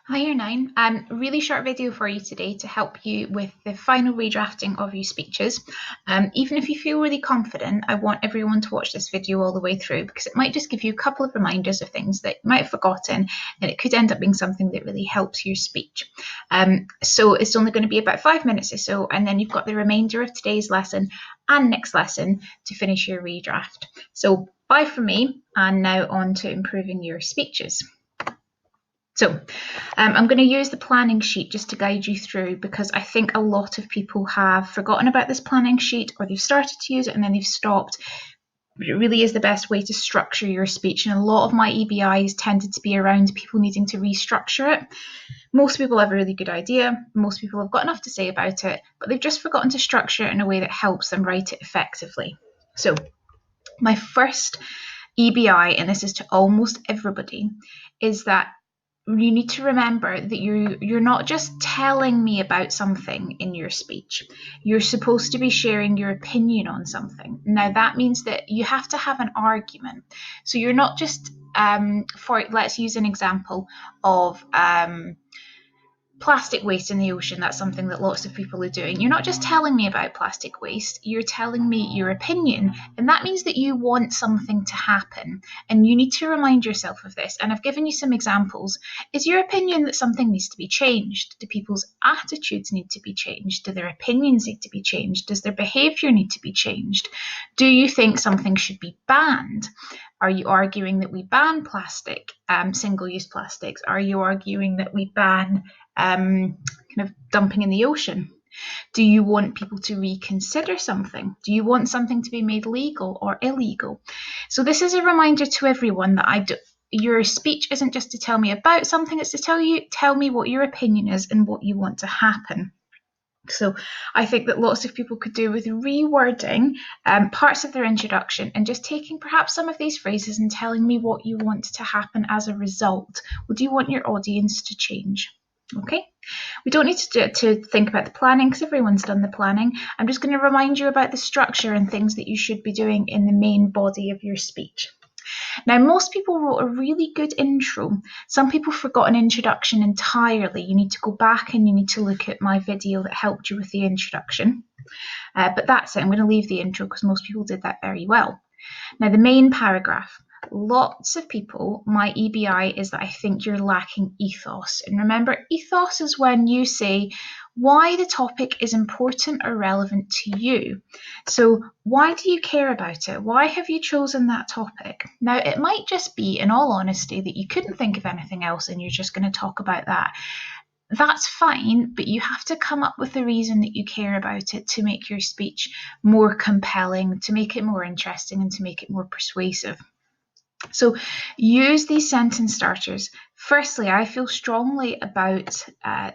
Hi, Year 9. Really short video for you today to help you with the final redrafting of your speeches. Even if you feel really confident, I want everyone to watch this video all the way through because it might just give you a couple of reminders of things that you might have forgotten, and it could end up being something that really helps your speech. So it's only going to be about 5 minutes or so, and then you've got the remainder of today's lesson and next lesson to finish your redraft. So bye from me, and now on to improving your speeches. So I'm going to use the planning sheet just to guide you through, because I think a lot of people have forgotten about this planning sheet, or they've started to use it and then they've stopped. But it really is the best way to structure your speech, and a lot of my EBIs tended to be around people needing to restructure it. Most people have a really good idea, most people have got enough to say about it, but they've just forgotten to structure it in a way that helps them write it effectively. So my first EBI, and this is to almost everybody, is that you need to remember that you're not just telling me about something in your speech. You're supposed to be sharing your opinion on something. Now that means that you have to have an argument. So you're not just let's use an example of plastic waste in the ocean. That's something that lots of people are doing. You're not just telling me about plastic waste, you're telling me your opinion, and that means that you want something to happen, and you need to remind yourself of this. And I've given you some examples. Is your opinion that something needs to be changed? Do people's attitudes need to be changed? Do their opinions need to be changed? Does their behaviour need to be changed? Do you think something should be banned? Are you arguing that we ban plastic, single-use plastics? Are you arguing that we ban kind of dumping in the ocean? Do you want people to reconsider something? Do you want something to be made legal or illegal? So this is a reminder to everyone that your speech isn't just to tell me about something, it's to tell me what your opinion is and what you want to happen. So I think that lots of people could do with rewording parts of their introduction and just taking perhaps some of these phrases and telling me what you want to happen as a result. What do you want your audience to change? Okay, we don't need to think about the planning because everyone's done the planning. I'm just going to remind you about the structure and things that you should be doing in the main body of your speech. Now, most people wrote a really good intro. Some people forgot an introduction entirely. You need to go back and you need to look at my video that helped you with the introduction. But that's it. I'm going to leave the intro because most people did that very well. Now, the main paragraph. Lots of people, my EBI is that I think you're lacking ethos. And remember, ethos is when you say why the topic is important or relevant to you. So why do you care about it? Why have you chosen that topic? Now, it might just be, in all honesty, that you couldn't think of anything else and you're just going to talk about that. That's fine, but you have to come up with a reason that you care about it to make your speech more compelling, to make it more interesting, and to make it more persuasive. So use these sentence starters. Firstly, I feel strongly about,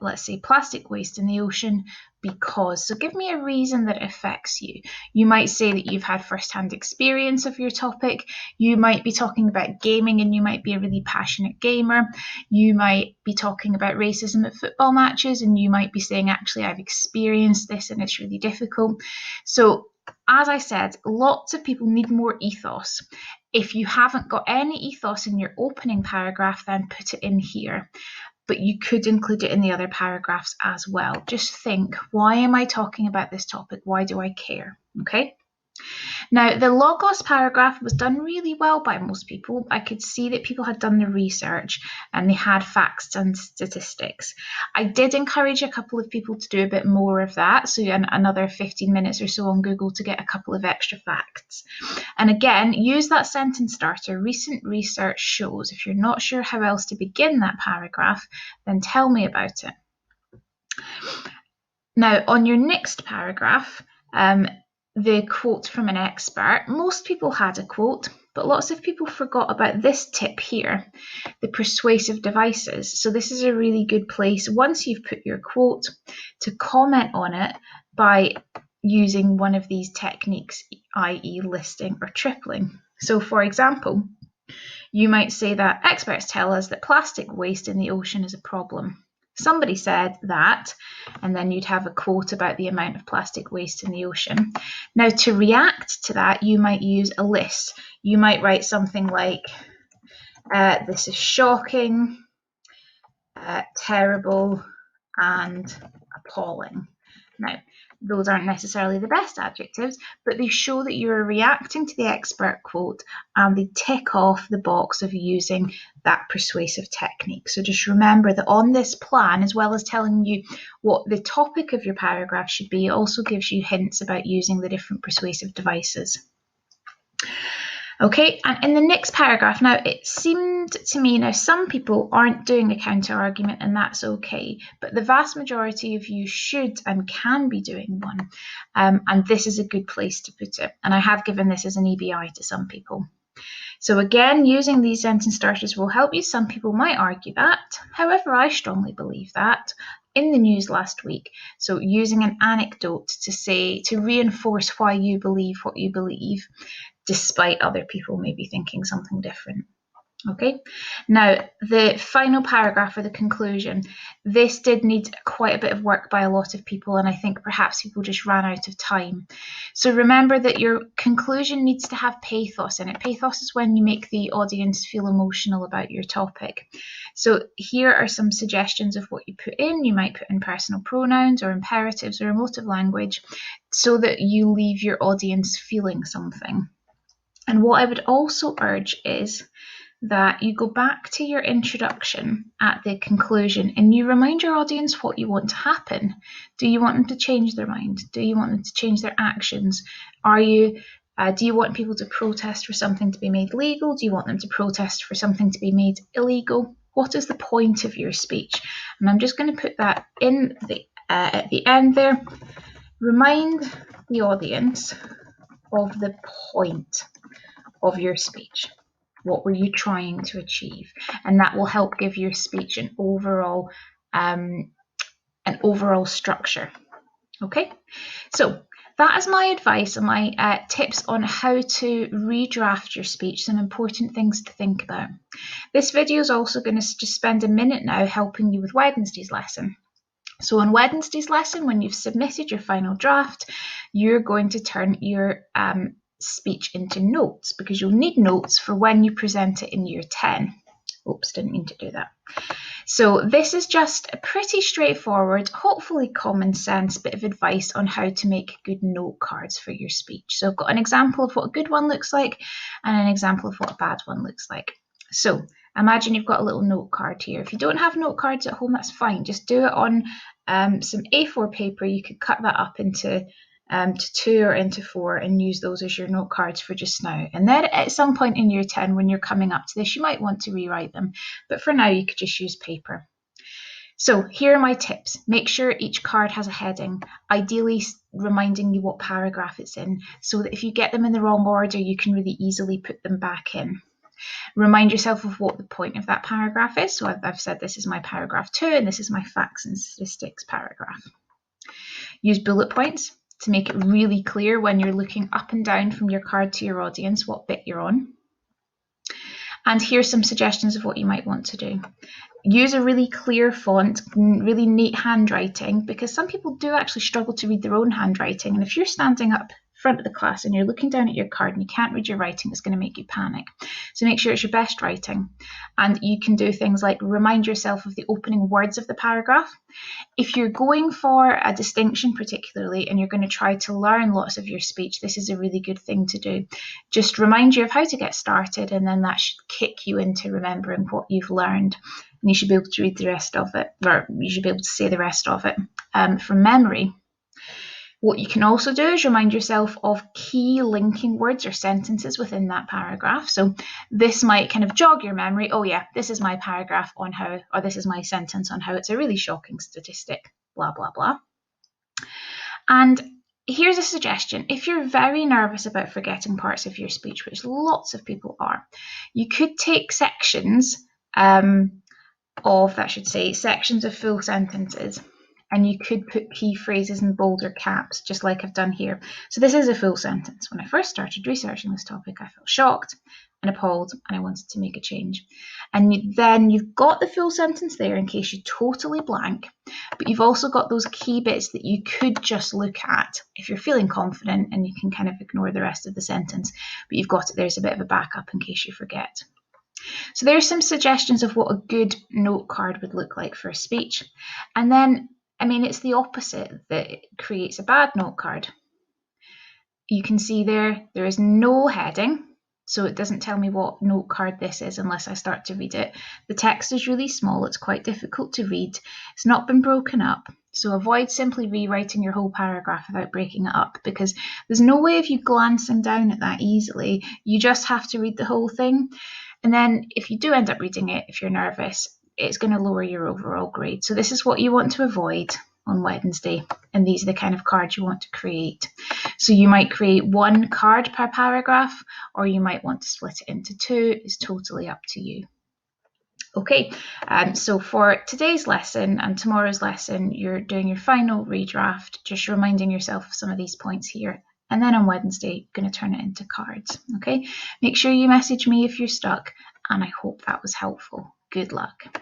let's say, plastic waste in the ocean because. So give me a reason that it affects you. You might say that you've had first-hand experience of your topic. You might be talking about gaming and you might be a really passionate gamer. You might be talking about racism at football matches and you might be saying, actually, I've experienced this and it's really difficult. So as I said, lots of people need more ethos. If you haven't got any ethos in your opening paragraph, then put it in here. But you could include it in the other paragraphs as well. Just think, why am I talking about this topic? Why do I care? Okay. Now, the logos paragraph was done really well by most people. I could see that people had done the research and they had facts and statistics. I did encourage a couple of people to do a bit more of that, so another 15 minutes or so on Google to get a couple of extra facts. And again, use that sentence starter. Recent research shows. If you're not sure how else to begin that paragraph, then tell me about it. Now, on your next paragraph, the quote from an expert. Most people had a quote, but lots of people forgot about this tip here, the persuasive devices. So this is a really good place, once you've put your quote, to comment on it by using one of these techniques, i.e. listing or tripling. So for example, you might say that experts tell us that plastic waste in the ocean is a problem. Somebody said that, and then you'd have a quote about the amount of plastic waste in the ocean. Now, to react to that, you might use a list. You might write something like, this is shocking. terrible, and appalling. Now, those aren't necessarily the best adjectives, but they show that you're reacting to the expert quote and they tick off the box of using that persuasive technique. So just remember that on this plan, as well as telling you what the topic of your paragraph should be, it also gives you hints about using the different persuasive devices. Okay, and in the next paragraph, now it seemed to me, now some people aren't doing a counter argument and that's okay, but the vast majority of you should and can be doing one. And this is a good place to put it. And I have given this as an EBI to some people. So again, using these sentence starters will help you. Some people might argue that. However, I strongly believe that in the news last week. So using an anecdote to reinforce why you believe what you believe, despite other people maybe thinking something different. Okay, now the final paragraph or the conclusion, this did need quite a bit of work by a lot of people, and I think perhaps people just ran out of time. So remember that your conclusion needs to have pathos in it. Pathos is when you make the audience feel emotional about your topic. So here are some suggestions of what you put in. You might put in personal pronouns or imperatives or emotive language so that you leave your audience feeling something. And what I would also urge is that you go back to your introduction at the conclusion and you remind your audience what you want to happen. Do you want them to change their mind? Do you want them to change their actions? Do you want people to protest for something to be made legal? Do you want them to protest for something to be made illegal? What is the point of your speech? And I'm just going to put that in at the end there. Remind the audience of the point of your speech. What were you trying to achieve? And that will help give your speech an overall structure. Okay, so that is my advice and my tips on how to redraft your speech, some important things to think about. This video is also going to just spend a minute now helping you with Wednesday's lesson. So on Wednesday's lesson, when you've submitted your final draft, you're going to turn your speech into notes, because you'll need notes for when you present it in year 10. Oops, didn't mean to do that. So this is just a pretty straightforward, hopefully common sense bit of advice on how to make good note cards for your speech. So I've got an example of what a good one looks like and an example of what a bad one looks like. So imagine you've got a little note card here. If you don't have note cards at home, that's fine. Just do it on some A4 paper. You could cut that up into to 2 or into 4 and use those as your note cards for just now. And then at some point in year 10, when you're coming up to this, you might want to rewrite them. But for now, you could just use paper. So here are my tips. Make sure each card has a heading, ideally reminding you what paragraph it's in, so that if you get them in the wrong order, you can really easily put them back in. Remind yourself of what the point of that paragraph is. So I've said this is my paragraph 2 and this is my facts and statistics paragraph. Use bullet points to make it really clear when you're looking up and down from your card to your audience what bit you're on. And here's some suggestions of what you might want to do. Use a really clear font, really neat handwriting, because some people do actually struggle to read their own handwriting. And if you're standing up front of the class and you're looking down at your card and you can't read your writing, it's going to make you panic. So make sure it's your best writing. And you can do things like remind yourself of the opening words of the paragraph. If you're going for a distinction particularly and you're going to try to learn lots of your speech, this is a really good thing to do. Just remind you of how to get started, and then that should kick you into remembering what you've learned. And you should be able to read the rest of it, or you should be able to say the rest of it from memory. What you can also do is remind yourself of key linking words or sentences within that paragraph. So this might kind of jog your memory. Oh yeah, this is my paragraph on how, or this is my sentence on how it's a really shocking statistic, blah, blah, blah. And here's a suggestion. If you're very nervous about forgetting parts of your speech, which lots of people are, you could take sections sections of full sentences, and you could put key phrases in bolder caps, just like I've done here. So this is a full sentence. When I first started researching this topic, I felt shocked and appalled, and I wanted to make a change. And then you've got the full sentence there in case you totally blank, but you've also got those key bits that you could just look at if you're feeling confident, and you can kind of ignore the rest of the sentence, but you've got it there as a bit of a backup in case you forget. So there's some suggestions of what a good note card would look like for a speech. And then, I mean, it's the opposite that creates a bad note card. You can see there is no heading, so it doesn't tell me what note card this is unless I start to read it. The text is really small, it's quite difficult to read. It's not been broken up, so avoid simply rewriting your whole paragraph without breaking it up, because there's no way of you glancing down at that easily. You just have to read the whole thing. And then if you do end up reading it, if you're nervous, it's going to lower your overall grade. So this is what you want to avoid on Wednesday, and these are the kind of cards you want to create. So you might create one card per paragraph, or you might want to split it into two. It's totally up to you. Okay, so for today's lesson and tomorrow's lesson, you're doing your final redraft, just reminding yourself of some of these points here. And then on Wednesday, going to turn it into cards. Okay, make sure you message me if you're stuck, and I hope that was helpful. Good luck.